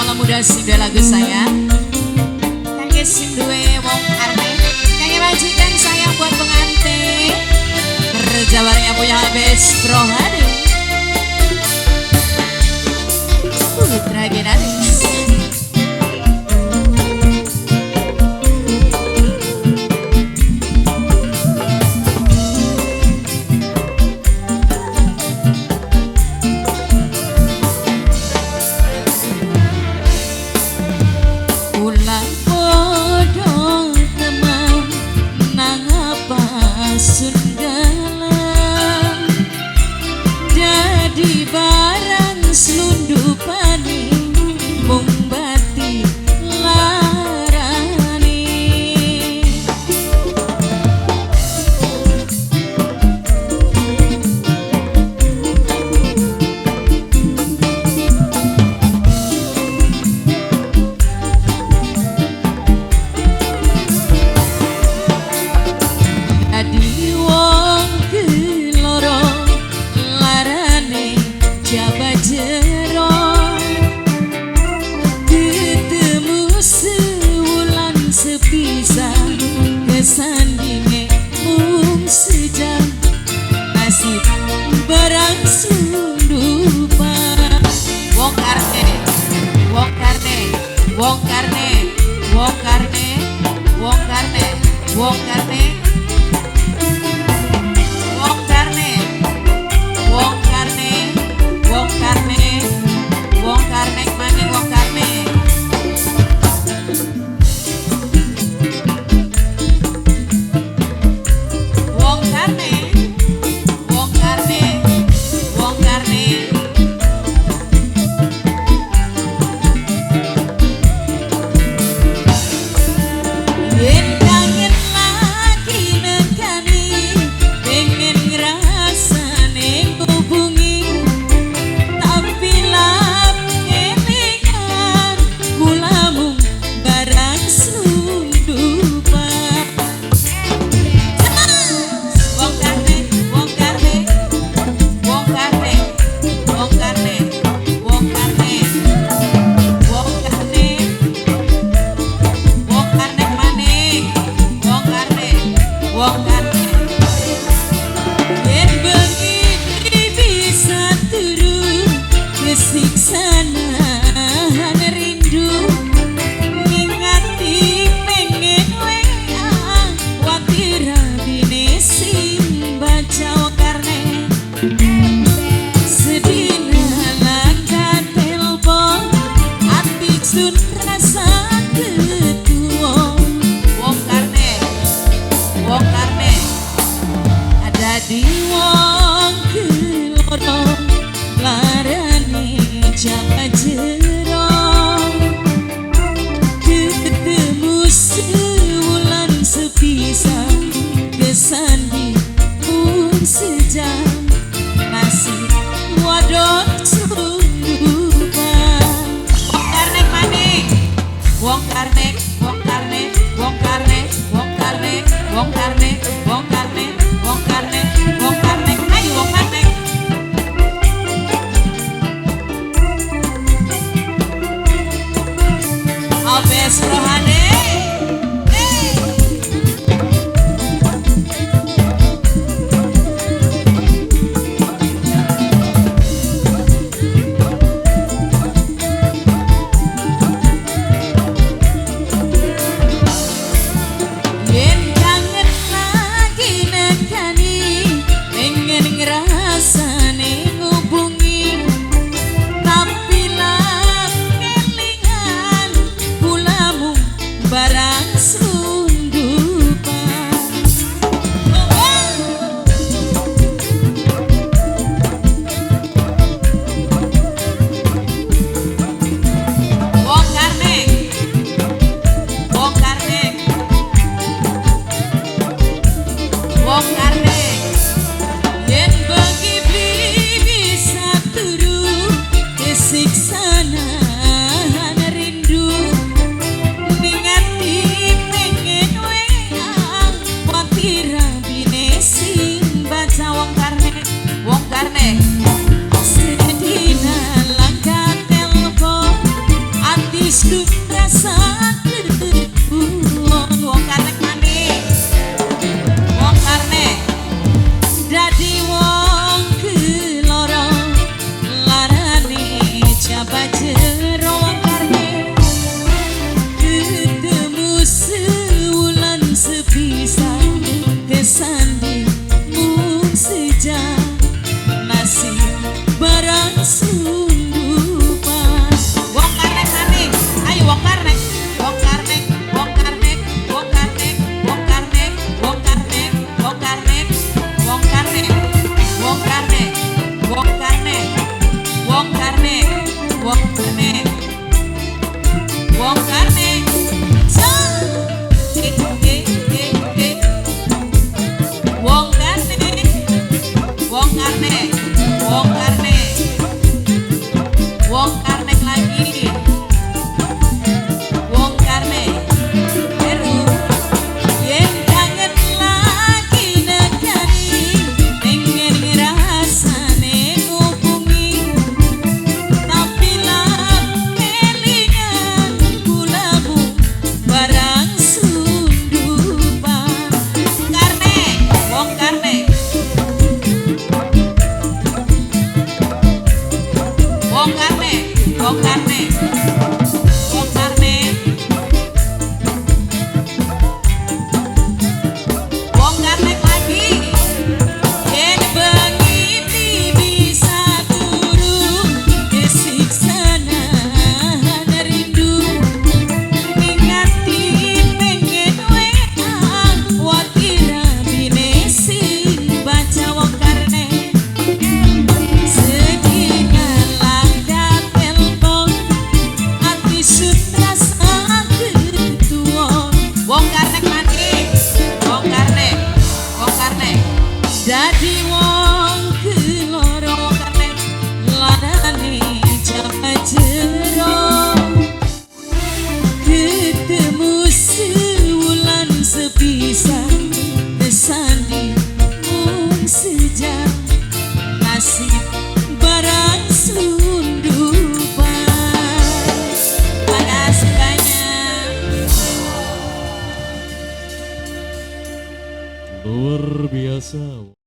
Kaulah muda sing duwe lagu saya. Kangge sing duwe wong arep. Kangge majikan saya buat pengantin. Kerja barengnya punya habis Rohani. Putra Genaris. Di barang selundupane mung bati larane adi wong keloro Jabat jero ketemu sewulan sepisah kesandinge mung sejam nasib barang sundupan Wong karne, wong karne, wong karne, wong karne, wong karne, wong karne, wong karne, wong karne. Wong karne, wong karne, mani wong karne. Wong karne, wong karne, wong karne. Yen kangen lagi nekani, pengen ngrasane hubungi. Di wong keloro larane jabat jero ketemu sewulan sepisah kesandi pun sejam nasib wadon sundupan Wong karne maning, wong karne, wong karne, wong karne, wong karne, wong karne, wong karne, wong karne, wong karne, ayo wong karne. Abes Rohani. wong karne, wong karne, wong karne lagi. Yen bengi bisa turu kesiksa nahan rindu ingati pengen wakira binesi baca wong karne sedina langda telepon ati sutra ketua Wong karne mati, wong karne, wong karne, jadi wong keloro wong karne. ladane jama jero ketemu sewulan sepisah kesandi mung sejam nasib barang sundupan. Makasih banyak. Luar biasa.